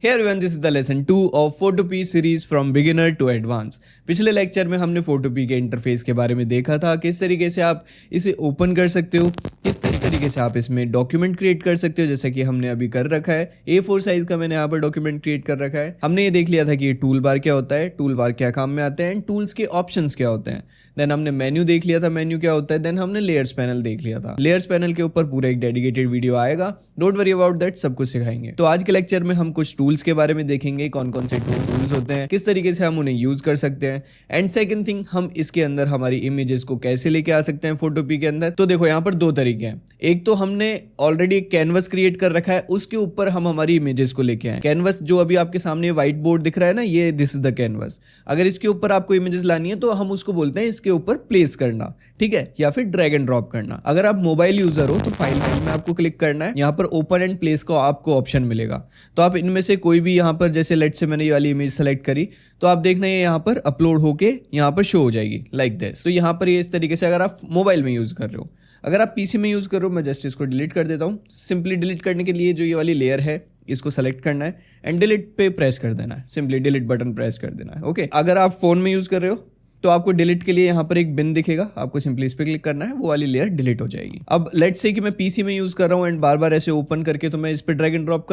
Hey everyone, this is the lesson 2 of Photopea series from beginner to advanced। पिछले lecture में हमने Photopea के interface के बारे में देखा था, किस तरीके से आप इसे ओपन कर सकते हो, किस तरीके से आप इसमें डॉक्यूमेंट क्रिएट कर सकते हो, जैसा कि हमने अभी कर रखा है। A4 साइज का मैंने यहाँ पर डॉक्यूमेंट क्रिएट कर रखा है। हमने ये देख लिया था कि ये टूल बार क्या होता है, टूल बार क्या काम में आते हैं, टूल्स के ऑप्शंस क्या होते हैं। देन हमने मेन्यू देख लिया था, मेन्यू क्या होता है। देन हमने लेयर्स पैनल देख लिया था। लेयर्स पैनल के ऊपर पूरा एक डेडिकेटेड वीडियो आएगा, डोंट वरी अबाउट दैट, सब कुछ सिखाएंगे। तो आज के लेक्चर में हम कुछ टूल्स के बारे में देखेंगे, कौन कौन से टूल्स होते हैं, किस तरीके से हम उन्हें यूज कर सकते हैं। एंड सेकंड थिंग, हम इसके अंदर हमारी इमेजेस को कैसे लेके आ सकते हैं Photopea के अंदर। तो देखो यहाँ पर दो तरीके हैं। एक तो हमने ऑलरेडी एक कैनवस क्रिएट कर रखा है, उसके ऊपर हम हमारी इमेजेस को लेके आए। कैनवस जो अभी आपके सामने व्हाइट बोर्ड दिख रहा है ना, ये दिस इज द कैनवस। अगर इसके ऊपर आपको इमेजेस लानी है तो हम उसको बोलते हैं इसके ऊपर प्लेस करना, ठीक है, या फिर ड्रैग एंड ड्रॉप करना। अगर आप मोबाइल यूजर हो तो फाइल में आपको क्लिक करना है, यहाँ पर ओपन एंड प्लेस का आपको ऑप्शन मिलेगा। तो आप इनमें से कोई भी यहाँ पर, जैसे लेट से मैंने ये वाली इमेज सेलेक्ट करी, तो आप देखना है यहाँ पर अपलोड होके यहाँ पर शो हो जाएगी लाइक दिस। तो यहाँ पर ये इस तरीके से अगर आप मोबाइल में यूज कर रहे हो। अगर आप पीसी में यूज कर रहे हो, मैं जस्ट इसको डिलीट कर देता हूँ। सिंपली डिलीट करने के लिए जो ये वाली लेयर है इसको सेलेक्ट करना है एंड डिलीट पे प्रेस कर देना है। सिंपली डिलीट बटन प्रेस कर देना है। ओके, अगर आप फोन में यूज कर रहे हो तो आपको डिलीट के लिए यहाँ पर एक बिन दिखेगा, आपको सिंपली इस पे क्लिक करना है, वो वाली लेयर डिलीट हो जाएगी। अब लेट्स से कि मैं पीसी में यूज कर रहा हूँ एंड बार बार ऐसे ओपन करके, तो मैं इस पे ड्रैग एंड ड्रॉप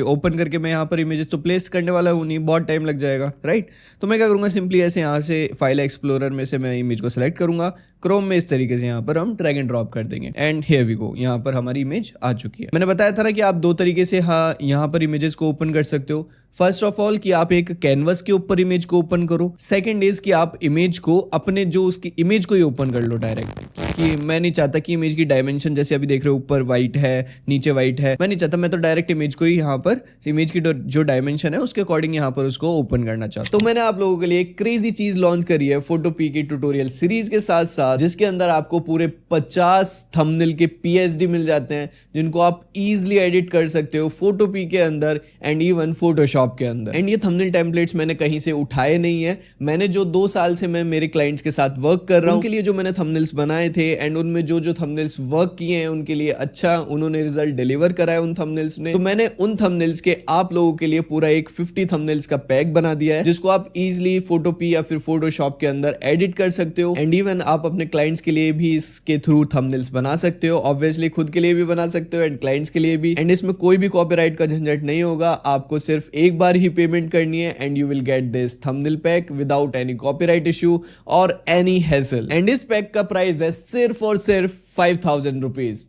ओपन करके मैं यहाँ पर इमेजेस तो प्लेस करने वाला हूँ नहीं, बहुत टाइम लग जाएगा, राइट। तो मैं क्या करूँगा, सिंपली ऐसे यहाँ से फाइल एक्सप्लोरर में से मैं इमेज को सेलेक्ट करूंगा, क्रोम में इस तरीके से यहाँ पर हम ड्रैग एंड ड्रॉप कर देंगे एंड हियर वी गो। यहाँ पर हमारी इमेज आ चुकी है। मैंने बताया था ना कि आप दो तरीके से यहाँ पर इमेजेस को ओपन कर सकते हो। फर्स्ट ऑफ ऑल कि आप एक कैनवस के ऊपर इमेज को ओपन करो। सेकंड इज कि आप इमेज को अपने जो उसकी इमेज को ही ओपन कर लो डायरेक्ट, कि मैं नहीं चाहता कि इमेज की डायमेंशन जैसे अभी देख रहे हो ऊपर व्हाइट है नीचे व्हाइट है, मैं नहीं चाहता। मैं तो डायरेक्ट इमेज को ही यहाँ पर इमेज की जो डायमेंशन है उसके अकॉर्डिंग यहाँ पर उसको ओपन करना चाहता हूँ। तो मैंने आप लोगों के लिए एक क्रेजी चीज लॉन्च करी है Photopea की ट्यूटोरियल सीरीज के साथ साथ, जिसके अंदर आपको पूरे 50 थंबनेल के PSD मिल जाते हैं, जिनको आप इजीली एडिट कर सकते हो Photopea के अंदर एंड इवन फोटोशॉप के अंदर। एंड ये थंबनेल टेम्पलेट्स मैंने कहीं से उठाए नहीं है, मैंने जो 2 साल से मैं मेरे क्लाइंट्स के साथ वर्क कर रहा हूँ उनके लिए जो मैंने थंबनेल्स बनाए थे एंड उनमें जो थंबनेल्स वर्क किए हैं उनके लिए अच्छा उन्होंने रिजल्ट डिलीवर करा है उन थंबनेल्स ने। तो मैंने उन थंबनेल्स के आप लोगों के लिए पूरा एक 50 थंबनेल्स का पैक बना दिया है, जिसको आप इजीली Photopea या फिर फोटोशॉप के अंदर एडिट कर सकते हो एंड इवन आप अपने क्लाइंट्स के लिए भी इसके थ्रू थंबनेल्स बना सकते हो। ऑब्वियसली खुद के लिए भी बना सकते हो एंड क्लाइंट्स के लिए भी। एंड इसमें कोई भी कॉपीराइट का झंझट नहीं होगा, आपको सिर्फ एक बार ही पेमेंट करनी है and you will get this thumbnail pack without any copyright issue और एनी हैसल। एंड इस पैक का प्राइस है सिर्फ और सिर्फ 5000 रुपीज।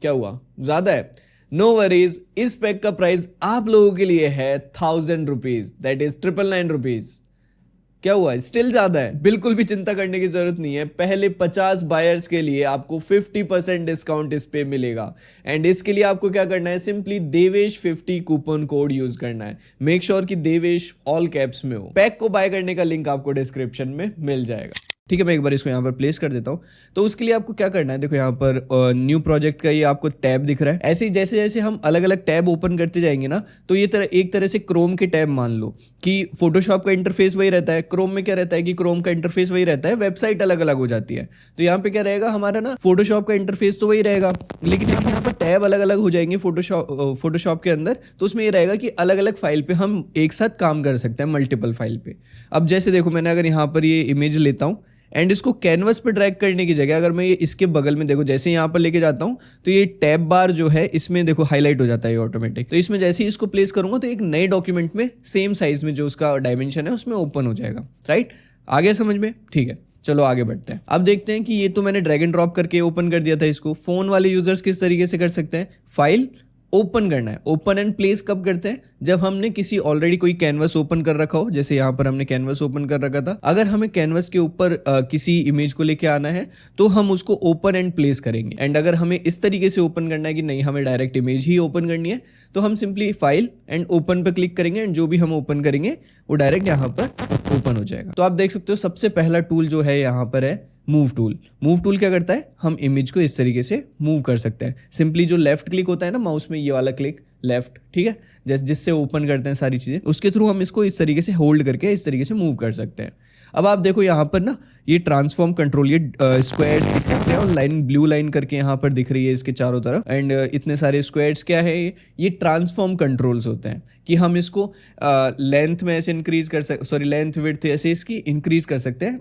क्या हुआ, ज्यादा है? नो वरीज, इस पैक का प्राइस आप लोगों के लिए है 1000 रुपीज, दैट इज 999 रुपीज। क्या हुआ, स्टिल ज्यादा है? बिल्कुल भी चिंता करने की जरूरत नहीं है। पहले 50 बायर्स के लिए आपको 50% डिस्काउंट इस पे मिलेगा एंड इसके लिए आपको क्या करना है, सिंपली देवेश50 कूपन कोड यूज करना है। मेक श्योर कि देवेश ऑल कैप्स में हो। पैक को बाय करने का लिंक आपको डिस्क्रिप्शन में मिल जाएगा, ठीक है। मैं एक बार इसको यहाँ पर प्लेस कर देता हूँ। तो उसके लिए आपको क्या करना है, देखो यहाँ पर न्यू प्रोजेक्ट का ये आपको टैब दिख रहा है। ऐसे ही जैसे जैसे हम अलग अलग टैब ओपन करते जाएंगे ना, तो ये एक तरह से क्रोम के टैब मान लो कि फोटोशॉप का इंटरफेस वही रहता है, क्रोम में क्या रहता है कि क्रोम का इंटरफेस वही रहता है, वेबसाइट अलग अलग हो जाती है। तो यहाँ पे क्या रहेगा हमारा ना, फोटोशॉप का इंटरफेस तो वही रहेगा, लेकिन यहाँ पर टैब अलग अलग हो जाएंगे फोटोशॉप के अंदर। तो उसमें ये रहेगा कि अलग अलग फाइल पे हम एक साथ काम कर सकते हैं, मल्टीपल फाइल पे। अब जैसे देखो मैंने अगर यहाँ पर ये इमेज लेता हूँ एंड इसको कैनवस पे ड्रैग करने की जगह अगर मैं ये इसके बगल में देखो जैसे यहाँ पर लेके जाता हूँ, तो ये टैब बार जो है इसमें देखो हाईलाइट हो जाता है ऑटोमेटिक। तो इसमें जैसे ही इसको प्लेस करूंगा तो एक नए डॉक्यूमेंट में सेम साइज में जो उसका डायमेंशन है उसमें ओपन हो जाएगा, राइट। आगे समझ में? ठीक है, चलो आगे बढ़ते हैं। अब देखते हैं कि ये तो मैंने ड्रैग एंड ड्रॉप करके ओपन कर दिया था इसको। फोन वाले यूजर्स किस तरीके से कर सकते हैं, फाइल ओपन करना है। ओपन एंड प्लेस कब करते हैं, जब हमने किसी ऑलरेडी कोई कैनवस ओपन कर रखा हो, जैसे यहाँ पर हमने कैनवस ओपन कर रखा था। अगर हमें कैनवस के ऊपर किसी इमेज को लेके आना है तो हम उसको ओपन एंड प्लेस करेंगे। एंड अगर हमें इस तरीके से ओपन करना है कि नहीं हमें डायरेक्ट इमेज ही ओपन करनी है, तो हम सिंपली फाइल एंड ओपन पे क्लिक करेंगे एंड जो भी हम ओपन करेंगे वो डायरेक्ट यहाँ पर ओपन हो जाएगा। तो आप देख सकते हो सबसे पहला टूल जो है यहाँ पर है मूव टूल। मूव टूल क्या करता है, हम इमेज को इस तरीके से मूव कर सकते हैं। सिंपली जो लेफ्ट क्लिक होता है ना माउस में, ये वाला क्लिक लेफ्ट, ठीक है, जिससे ओपन करते हैं सारी चीजें, उसके थ्रू हम इसको इस तरीके से होल्ड करके इस तरीके से मूव कर सकते हैं। अब आप देखो यहाँ पर ना ये ट्रांसफॉर्म कंट्रोल, ये स्क्वायर्स दिख सकते हैं और लाइन ब्लू लाइन करके यहाँ पर दिख रही है इसके चारों तरफ। एंड इतने सारे स्क्वायर्स क्या है, ये ट्रांसफॉर्म कंट्रोल्स होते हैं कि हम इसको लेंथ में ऐसे इंक्रीज कर सकते, सॉरी लेंथ विड्थ ऐसे इसकी इंक्रीज कर सकते हैं,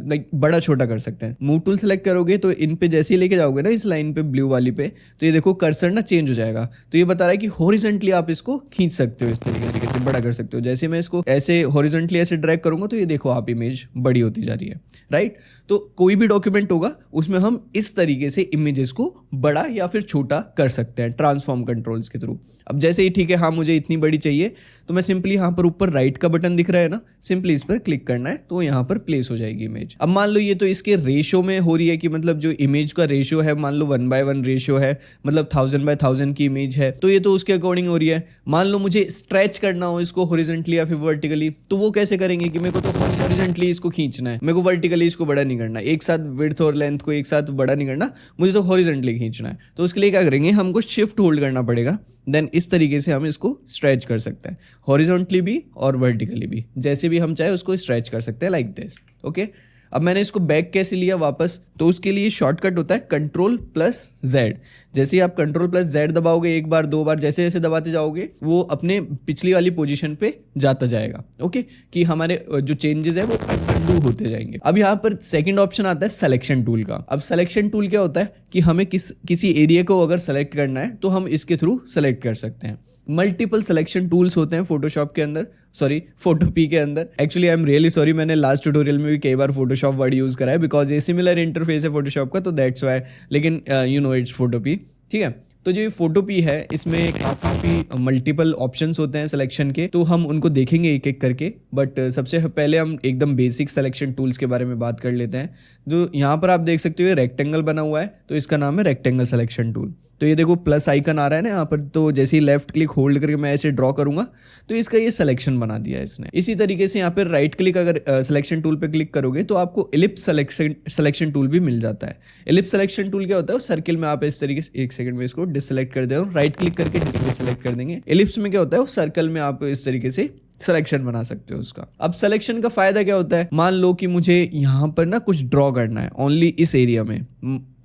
लाइक बड़ा छोटा कर सकते हैं। मूव टूल सेलेक्ट करोगे तो इन पे जैसे ही लेके जाओगे ना इस लाइन पे ब्लू वाली पे, तो ये देखो कर्सर ना चेंज हो जाएगा। तो ये बता रहा है कि हॉरिजॉन्टली आप इसको खींच सकते हो, इस तरीके से कैसे बड़ा कर सकते हो। जैसे मैं इसको ऐसे हॉरिजॉन्टली ऐसे ड्रैग करूंगा तो ये देखो आप इमेज बड़ी होती जा रही है, राइट। तो कोई भी डॉक्यूमेंट होगा उसमें हम इस तरीके से इमेजेस को बड़ा या फिर छोटा कर सकते हैं ट्रांसफॉर्म कंट्रोल्स के थ्रू। अब जैसे ही ठीक है, हाँ मुझे इतनी बड़ी चाहिए, तो मैं सिंपली यहाँ पर ऊपर राइट का बटन दिख रहा है ना, सिंपली इस पर क्लिक करना है तो यहाँ पर प्लेस हो जाएगी इमेज। अब मान लो ये तो इसके रेशो में हो रही है कि मतलब जो इमेज का रेशो है, मान लो 1:1 रेशो है, मतलब 1000:1000 की इमेज है, तो ये तो उसके अकॉर्डिंग हो रही है। मान लो मुझे स्ट्रेच करना हो इसको हॉरिजॉन्टली या फिर वर्टिकली, तो वो कैसे करेंगे कि मेरे को तो हॉरिजॉन्टली इसको खींचना है, मेरे को वर्टिकली इसको बड़ा नहीं करना, एक साथ विड्थ और लेंथ को एक साथ बड़ा नहीं करना, मुझे तो हॉरिजॉन्टली खींचना है। तो उसके लिए क्या करेंगे, हमको शिफ्ट होल्ड करना पड़ेगा, देन इस तरीके से हम इसको स्ट्रेच कर सकते हैं, हॉरिजॉन्टली भी और वर्टिकली भी, जैसे भी हम चाहे उसको स्ट्रेच कर सकते हैं लाइक दिस। ओके, अब मैंने इसको बैक कैसे लिया वापस, तो उसके लिए शॉर्टकट होता है Ctrl+Z। जैसे ही आप Ctrl+Z दबाओगे, एक बार दो बार जैसे जैसे दबाते जाओगे वो अपने पिछली वाली पोजीशन पे जाता जाएगा। ओके, कि हमारे जो चेंजेस है वो अनडू होते जाएंगे। अब यहाँ पर सेकंड ऑप्शन आता है सिलेक्शन टूल का। अब सिलेक्शन टूल क्या होता है कि हमें किसी एरिया को अगर सेलेक्ट करना है तो हम इसके थ्रू सेलेक्ट कर सकते हैं। मल्टीपल सिलेक्शन टूल्स होते हैं फोटोशॉप के अंदर, सॉरी फोटोपी के अंदर। Actually I am really sorry, मैंने लास्ट ट्यूटोरियल में भी कई बार फोटोशॉप वर्ड यूज करा है बिकॉज ये सिमिलर इंटरफेस है फोटोशॉप का, तो दैट्स वाई। लेकिन यू नो इट्स फोटोपी, ठीक है। तो जो ये फोटोपी है इसमें काफ़ी मल्टीपल ऑप्शंस होते हैं सिलेक्शन के, तो हम उनको देखेंगे एक एक करके। बट सबसे पहले हम एकदम बेसिक सिलेक्शन टूल्स के बारे में बात कर लेते हैं। जो यहाँ पर आप देख सकते हो रेक्टेंगल बना हुआ है, तो इसका नाम है रेक्टेंगल सिलेक्शन टूल। तो ये देखो प्लस आइकन आ रहा है ना यहाँ पर, तो जैसे ही लेफ्ट क्लिक होल्ड करके मैं ऐसे ड्रॉ करूंगा तो इसका ये सिलेक्शन बना दिया है इसने। इसी तरीके से यहाँ पर राइट क्लिक अगर सिलेक्शन टूल पे क्लिक करोगे तो आपको इलिप्स सिलेक्शन टूल भी मिल जाता है। इलिप्स सिलेक्शन टूल क्या होता है, सर्किल में आप इस तरीके से, एक सेकंड में इसको डिससेलेक्ट कर दे, राइट क्लिक करके डिससेलेक्ट कर देंगे। इलिप्स में क्या होता है, वो सर्कल में आप इस तरीके से सिलेक्शन बना सकते हो उसका। अब सिलेक्शन का फायदा क्या होता है, मान लो कि मुझे यहाँ पर ना कुछ ड्रॉ करना है ओनली इस एरिया में,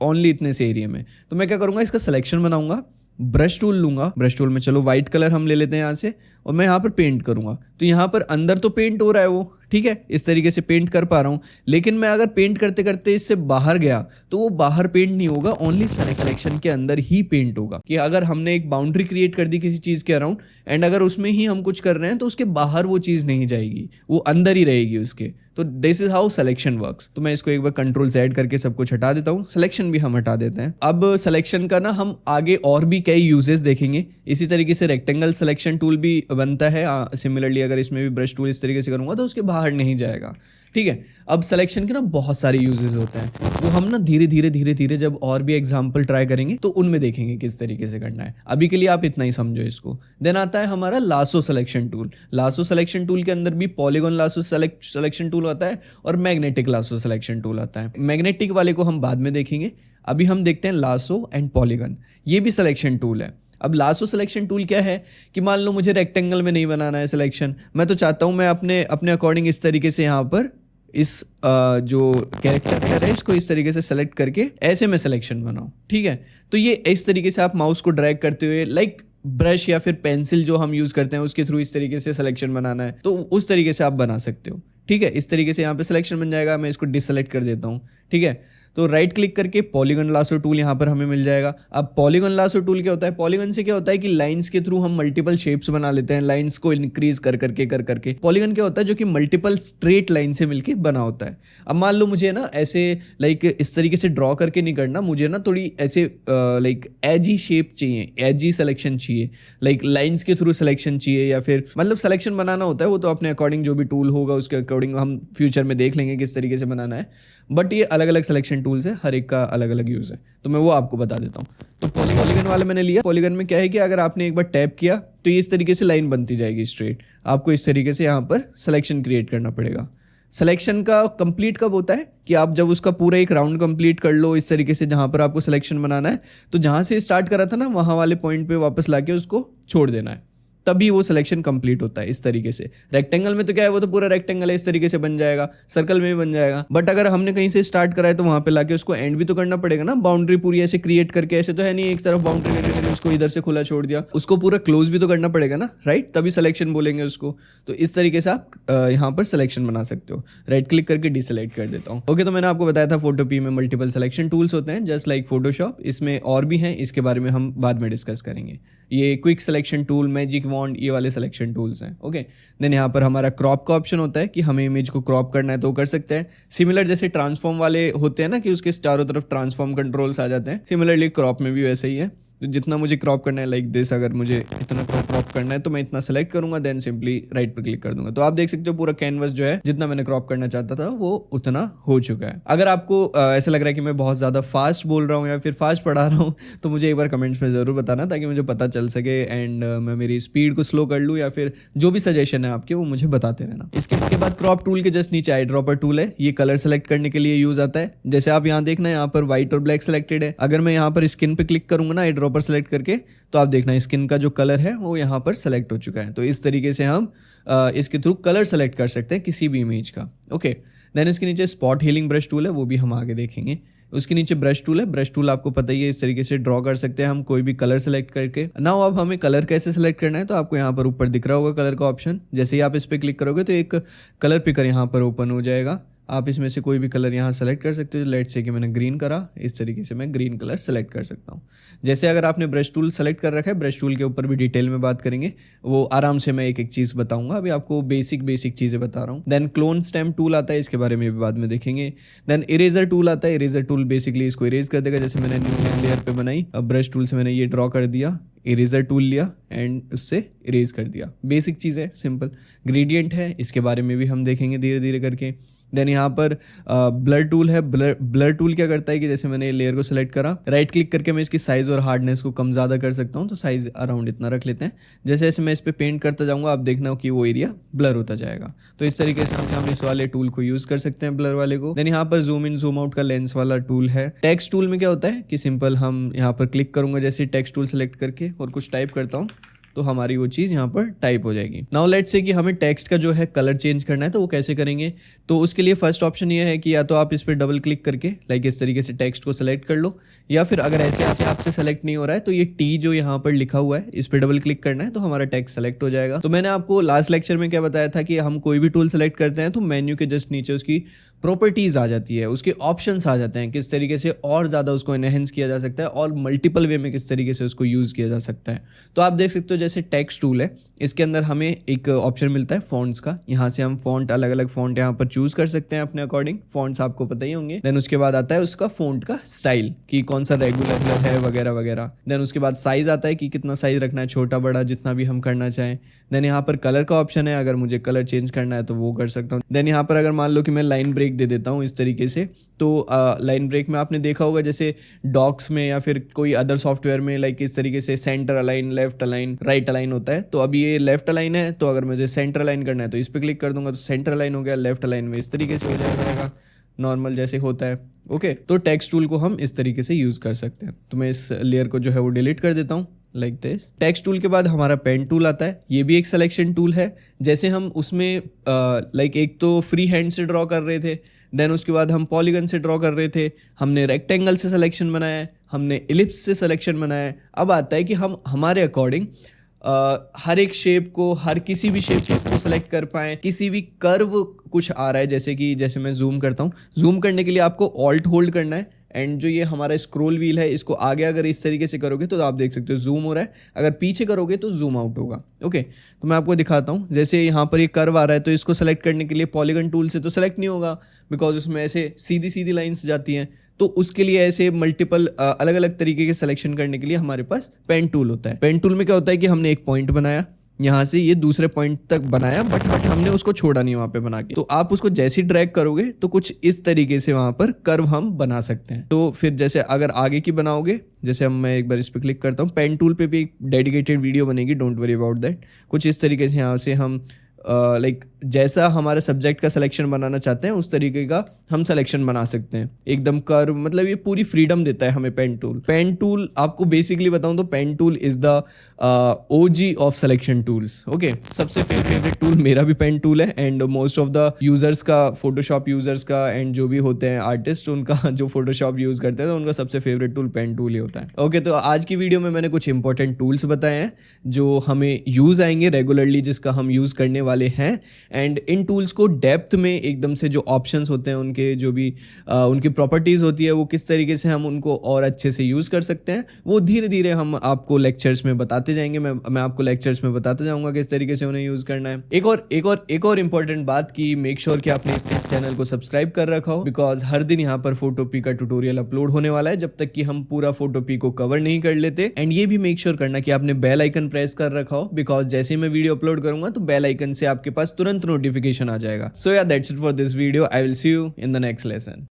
ओनली इतने से एरिया में, तो मैं क्या करूंगा, इसका सिलेक्शन बनाऊंगा, ब्रश टूल लूंगा, ब्रश टूल में चलो व्हाइट कलर हम ले लेते हैं यहाँ से, और मैं यहाँ पर पेंट करूंगा। तो यहाँ पर अंदर तो पेंट हो रहा है वो, ठीक है, इस तरीके से पेंट कर पा रहा हूँ। लेकिन मैं अगर पेंट करते करते इससे बाहर गया तो वो बाहर पेंट नहीं होगा, ओनली सिलेक्शन के अंदर ही पेंट होगा। कि अगर हमने एक बाउंड्री क्रिएट कर दी किसी चीज के अराउंड, एंड अगर उसमें ही हम कुछ कर रहे हैं तो उसके बाहर वो चीज नहीं जाएगी, वो अंदर ही रहेगी उसके। तो this is how selection works. तो मैं इसको एक बार Ctrl+Z करके सब कुछ हटा देता हूँ, सिलेक्शन भी हम हटा देते हैं। अब सिलेक्शन का ना हम आगे और भी कई यूजेस देखेंगे। इसी तरीके से रेक्टेंगल सिलेक्शन टूल भी बनता है सिमिलरली, अगर इसमें भी ब्रश टूल इस तरीके से करूंगा तो उसके बाहर नहीं जाएगा, ठीक है। अब सिलेक्शन के ना बहुत सारे यूजेस होते हैं, वो हम ना धीरे धीरे जब और भी एग्जांपल ट्राई करेंगे तो उनमें देखेंगे किस तरीके से करना है। अभी के लिए आप इतना ही समझो इसको। देन आता है हमारा lasso selection tool. Lasso selection tool के अंदर भी पॉलीगॉन लासो सिलेक्शन टूल आता है और मैग्नेटिक लासो सिलेक्शन टूल आता है। मैग्नेटिक वाले को हम बाद में देखेंगे, अभी हम देखते हैं लासो एंड पॉलीगॉन, ये भी सिलेक्शन टूल है। अब लासो सिलेक्शन टूल क्या है कि मान लो मुझे रेक्टेंगल में नहीं बनाना है सिलेक्शन, मैं तो चाहता हूं मैं अपने अकॉर्डिंग इस तरीके से यहाँ पर इस जो कैरेक्टर है इसको इस तरीके से सेलेक्ट करके ऐसे में सिलेक्शन बनाऊं, ठीक है। तो ये इस तरीके से आप माउस को ड्रैग करते हुए लाइक ब्रश या फिर पेंसिल जो हम यूज करते हैं उसके थ्रू इस तरीके से सिलेक्शन बनाना है तो उस तरीके से आप बना सकते हो, ठीक है। इस तरीके से यहाँ पे सिलेक्शन बन जाएगा। मैं इसको डिससेलेक्ट कर देता हूँ, ठीक है। तो राइट क्लिक करके पॉलीगॉन लासो टूल यहाँ पर हमें मिल जाएगा। अब पॉलीगॉन लासो टूल क्या होता है, पॉलीगॉन से क्या होता है कि लाइंस के थ्रू हम मल्टीपल शेप्स बना लेते हैं, लाइंस को इंक्रीज कर करके। पॉलीगॉन क्या होता है, जो कि मल्टीपल स्ट्रेट लाइन से मिलके बना होता है। अब मान लो मुझे ना ऐसे लाइक इस तरीके से ड्रॉ करके नहीं करना, मुझे ना थोड़ी ऐसे लाइक एजी शेप चाहिए, एजी सिलेक्शन चाहिए, लाइक लाइंस के थ्रू सिलेक्शन चाहिए, या फिर मतलब सिलेक्शन बनाना होता है वो तो अपने अकॉर्डिंग जो भी टूल होगा उसके अकॉर्डिंग हम फ्यूचर में देख लेंगे किस तरीके से बनाना है। बट ये अलग अलग सिलेक्शन टूल्स है, हर एक का अलग अलग यूज़ है, तो मैं वो आपको बता देता हूँ। तो पॉलीगन वाला मैंने लिया। पॉलीगन में क्या है कि अगर आपने एक बार टैप किया तो ये इस तरीके से लाइन बनती जाएगी स्ट्रेट। आपको इस तरीके से यहाँ पर सिलेक्शन क्रिएट करना पड़ेगा। सिलेक्शन का कंप्लीट कब होता है कि आप जब उसका पूरा एक राउंड कंप्लीट कर लो इस तरीके से, जहाँ पर आपको सिलेक्शन बनाना है, तो जहाँ से स्टार्ट करा था ना वहाँ वाले पॉइंट पे वापस लाके उसको छोड़ देना है, तभी वो सिलेक्शन कंप्लीट होता है। इस तरीके से रेक्टेंगल में तो क्या है, वो तो पूरा रेक्टेंगल है, इस तरीके से बन जाएगा, सर्कल में भी बन जाएगा। बट अगर हमने कहीं से स्टार्ट करा है तो वहां पे लाके उसको एंड भी तो करना पड़ेगा ना, बाउंड्री पूरी ऐसे क्रिएट करके। ऐसे तो है नहीं एक तरफ बाउंड्री करके उसको इधर से खुला छोड़ दिया, उसको पूरा क्लोज भी तो करना पड़ेगा ना, राइट, तभी सिलेक्शन बोलेंगे उसको। तो इस तरीके से आप यहाँ पर सिलेक्शन बना सकते हो। राइट क्लिक करके डिसेलेक्ट कर देता हूँ। ओके, तो मैंने आपको बताया था फोटोपी में मल्टीपल सिलेक्शन टूल्स होते हैं जस्ट लाइक फोटोशॉप। इसमें और भी हैं, इसके बारे में हम बाद में डिस्कस करेंगे। ये quick selection tool, magic wand, ये वाले सिलेक्शन टूल्स हैं। ओके, देन यहाँ पर हमारा क्रॉप का ऑप्शन होता है कि हमें इमेज को क्रॉप करना है तो कर सकते हैं। सिमिलर जैसे ट्रांसफॉर्म वाले होते हैं ना कि उसके चारों तरफ ट्रांसफॉर्म कंट्रोल्स आ जाते हैं, सिमिलरली क्रॉप में भी वैसे ही है। तो जितना मुझे क्रॉप करना है लाइक दिस, अगर मुझे इतना क्रॉप करना है तो मैं इतना सेलेक्ट करूंगा, देन सिंपली राइट पर क्लिक कर दूंगा। तो आप देख सकते हो पूरा कैनवस जो है जितना मैंने क्रॉप करना चाहता था वो उतना हो चुका है। अगर आपको ऐसा लग रहा है कि मैं बहुत ज़्यादा फास्ट बोल रहा हूँ या फिर फास्ट पढ़ा रहा हूँ तो मुझे एक बार कमेंट्स में ज़रूर बताना, ताकि मुझे पता चल सके एंड मैं मेरी स्पीड को स्लो कर लूँ, या फिर जो भी सजेशन है आपके वो मुझे बताते रहना। इसके बाद क्रॉप टूल के जस्ट नीचे आई ड्रॉपर टूल है, ये कलर सेलेक्ट करने के लिए यूज आता है। जैसे आप यहाँ देखना, यहाँ पर व्हाइट और ब्लैक सेलेक्टेड है। अगर मैं यहाँ पर स्किन पे क्लिक करूंगा ना आई ड्रॉपर सेलेक्ट करके, तो आप देखना स्किन का जो कलर है वो यहाँ पर सेलेक्ट हो चुका है। तो इस तरीके से हम इसके थ्रू कलर सेलेक्ट कर सकते हैं किसी भी इमेज का। ओके, देन इसके नीचे स्पॉट हीलिंग ब्रश टूल है, वो भी हम आगे देखेंगे। उसके नीचे ब्रश टूल है, ब्रश टूल आपको पता ही है, इस तरीके से ड्रॉ कर सकते हैं हम कोई भी कलर सेलेक्ट करके। नाउ अब हमें कलर कैसे सेलेक्ट करना है, तो आपको यहाँ पर ऊपर दिख रहा होगा कलर का ऑप्शन। जैसे ही आप इस पर क्लिक करोगे तो एक कलर पिकर यहाँ पर ओपन हो जाएगा। आप इसमें से कोई भी कलर यहाँ सेलेक्ट कर सकते हो। लेट्स से कि मैंने ग्रीन करा, इस तरीके से मैं ग्रीन कलर सेलेक्ट कर सकता हूँ। जैसे अगर आपने ब्रश टूल सेलेक्ट कर रखा है, ब्रश टूल के ऊपर भी डिटेल में बात करेंगे, वो आराम से मैं एक एक चीज़ बताऊंगा, अभी आपको बेसिक चीज़ें बता रहा हूँ। देन क्लोन स्टैम्प टूल आता है, इसके बारे में भी बाद में देखेंगे। देन इरेजर टूल आता है, इरेजर टूल बेसिकली इसको इरेज कर देगा। जैसे मैंने न्यू लेयर पे बनाई, अब ब्रश टूल से मैंने ये ड्रॉ कर दिया, इरेजर टूल लिया एंड उससे इरेज कर दिया। बेसिक चीज़ है, सिंपल। ग्रेडियंट है, इसके बारे में भी हम देखेंगे धीरे धीरे करके। देन यहाँ पर ब्लर टूल है। ब्लर टूल क्या करता है कि जैसे मैंने लेयर को सिलेक्ट करा, राइट क्लिक करके मैं इसकी साइज और हार्डनेस को कम ज़्यादा कर सकता हूँ। तो साइज अराउंड इतना रख लेते हैं। जैसे जैसे मैं इस पर पेंट करता जाऊँगा आप देखना कि वो एरिया ब्लर होता जाएगा। तो इस तरीके से हम इस वाले टूल को यूज़ कर सकते हैं, ब्लर वाले को। देन यहाँ पर जूम इन जूम आउट का लेंस वाला टूल है। टेक्स्ट टूल में क्या होता है कि सिंपल हम यहाँ पर क्लिक करूँगा जैसे टेक्स्ट टूल सेलेक्ट करके और कुछ टाइप करता हूँ तो हमारी वो चीज़ यहाँ पर टाइप हो जाएगी। नाउ लेट्स से कि हमें टेक्स्ट का जो है कलर चेंज करना है, तो वो कैसे करेंगे। तो उसके लिए फर्स्ट ऑप्शन ये है कि या तो आप इस पर डबल क्लिक करके लाइक इस तरीके से टेक्स्ट को सेलेक्ट कर लो, या फिर अगर ऐसे आपसे सेलेक्ट नहीं हो रहा है तो ये टी जो यहाँ पर लिखा हुआ है इस पर डबल क्लिक करना है तो हमारा टेक्स्ट सेलेक्ट हो जाएगा। तो मैंने आपको लास्ट लेक्चर में क्या बताया था कि हम कोई भी टूल सेलेक्ट करते हैं तो मेन्यू के जस्ट नीचे उसकी प्रॉपर्टीज आ जाती है, उसके ऑप्शंस आ जाते हैं, किस तरीके से और ज़्यादा उसको एनहेंस किया जा सकता है और मल्टीपल वे में किस तरीके से उसको यूज़ किया जा सकता है। तो आप देख सकते हो जैसे टेक्स्ट टूल है, इसके अंदर हमें एक ऑप्शन मिलता है फॉन्ट्स का। यहाँ से हम फॉन्ट अलग अलग फॉन्ट यहाँ पर चूज कर सकते हैं अपने अकॉर्डिंग। फॉन्ट्स आपको पता ही होंगे। देन उसके बाद आता है उसका फॉन्ट का स्टाइल कि कौन सा रेगुलर है वगैरह वगैरह। देन उसके बाद साइज आता है कि कितना साइज रखना है, छोटा बड़ा जितना भी हम करना चाहें। देन यहाँ पर कलर का ऑप्शन है, अगर मुझे कलर चेंज करना है तो वो कर सकता हूँ। देन यहाँ पर अगर मान लो कि मैं लाइन ब्रेक दे देता हूँ इस तरीके से, तो लाइन ब्रेक में आपने देखा होगा जैसे डॉक्स में या फिर कोई अदर सॉफ्टवेयर में लाइक इस तरीके से centre align, left align, right align होता है। तो अभी ये लेफ्ट अलाइन है, तो अगर मुझे सेंटर अलाइन करना है तो इस पर क्लिक कर दूंगा तो सेंटर अलाइन हो गया। लेफ्ट अलाइन में इस तरीके से हो जाएगा नॉर्मल जैसे होता है। ओके, तो टेक्स्ट टूल को हम इस तरीके से यूज कर सकते हैं। तो मैं इस लेयर को जो है वो डिलीट कर देता हूँ लाइक दिस। टेक्स्ट टूल के बाद हमारा पेन टूल आता है, ये भी एक सिलेक्शन टूल है। जैसे हम उसमें लाइक एक तो फ्री हैंड से ड्रॉ कर रहे थे, देन उसके बाद हम पॉलीगन से ड्रॉ कर रहे थे, हमने रेक्टेंगल से सिलेक्शन बनाया है, हमने इलिप्स से सिलेक्शन बनाया है। अब आता है कि हम हमारे अकॉर्डिंग हर एक शेप को, हर किसी भी शेप को सेलेक्ट कर पाएँ। किसी भी कर्व कुछ आ रहा है जैसे मैं जूम करता हूँ, जूम करने के लिए आपको ऑल्ट होल्ड करना है एंड जो ये हमारा स्क्रॉल व्हील है इसको आगे अगर इस तरीके से करोगे तो आप देख सकते हो जूम हो रहा है, अगर पीछे करोगे तो जूम आउट होगा। ओके, तो मैं आपको दिखाता हूँ। जैसे यहाँ पर ये कर्व आ रहा है तो इसको सेलेक्ट करने के लिए पॉलीगन टूल से तो सेलेक्ट नहीं होगा बिकॉज उसमें ऐसे सीधी सीधी लाइन्स जाती हैं। तो उसके लिए ऐसे मल्टीपल अलग अलग तरीके के सिलेक्शन करने के लिए हमारे पास पेन टूल होता है। पेन टूल में क्या होता है कि हमने एक पॉइंट बनाया, यहाँ से ये दूसरे पॉइंट तक बनाया, बट हमने उसको छोड़ा नहीं वहाँ पे बना के। तो आप उसको जैसे ही ड्रैग करोगे तो कुछ इस तरीके से वहाँ पर कर्व हम बना सकते हैं। तो फिर जैसे अगर आगे की बनाओगे, जैसे मैं एक बार इस पर क्लिक करता हूँ, पेन टूल पे भी एक डेडिकेटेड वीडियो बनेगी, डोंट वरी अबाउट दैट। कुछ इस तरीके से यहाँ से हम लाइक जैसा हमारे सब्जेक्ट का सिलेक्शन बनाना चाहते हैं उस तरीके का हम सिलेक्शन बना सकते हैं। एकदम कर्व, मतलब ये पूरी फ्रीडम देता है हमें पेन टूल। पेन टूल आपको बेसिकली बताऊं तो pen tool is the OG of selection tools. Okay, सबसे फेवरेट टूल मेरा भी पेन टूल है and most of the users का, फोटोशॉप यूजर्स का एंड जो भी होते हैं आर्टिस्ट उनका जो फोटोशॉप यूज करते हैं तो उनका सबसे फेवरेट टूल पेन टूल ही होता है। ओके, तो आज की वीडियो में मैंने कुछ इंपॉर्टेंट टूल्स बताए हैं जो हमें यूज आएंगे रेगुलरली, जिसका हम यूज करने वाले हैं। एंड इन टूल्स को डेप्थ में एकदम से जो ऑप्शंस होते हैं उनके जो भी उनकी प्रॉपर्टीज होती है वो किस तरीके से हम उनको और अच्छे से यूज कर सकते हैं वो धीरे धीरे हम आपको लेक्चर्स में बताते जाएंगे। मैं आपको लेक्चर्स में बताते जाऊंगा किस तरीके से उन्हें यूज करना है। एक और इंपॉर्टेंट बात की, मेक श्योर कि आपने इस चैनल को सब्सक्राइब कर रखा हो, बिकॉज हर दिन यहाँ पर फोटोपी का ट्यूटोरियल अपलोड होने वाला है जब तक कि हम पूरा फोटोपी को कवर नहीं कर लेते। एंड ये भी मेक श्योर करना कि आपने बेल आइकन प्रेस कर रखा हो, बिकॉज जैसे ही मैं वीडियो अपलोड करूंगा तो बेल आइकन से आपके पास तुरंत नोटिफिकेशन आ जाएगा। सो या that's it for this video. I will see you in the next lesson.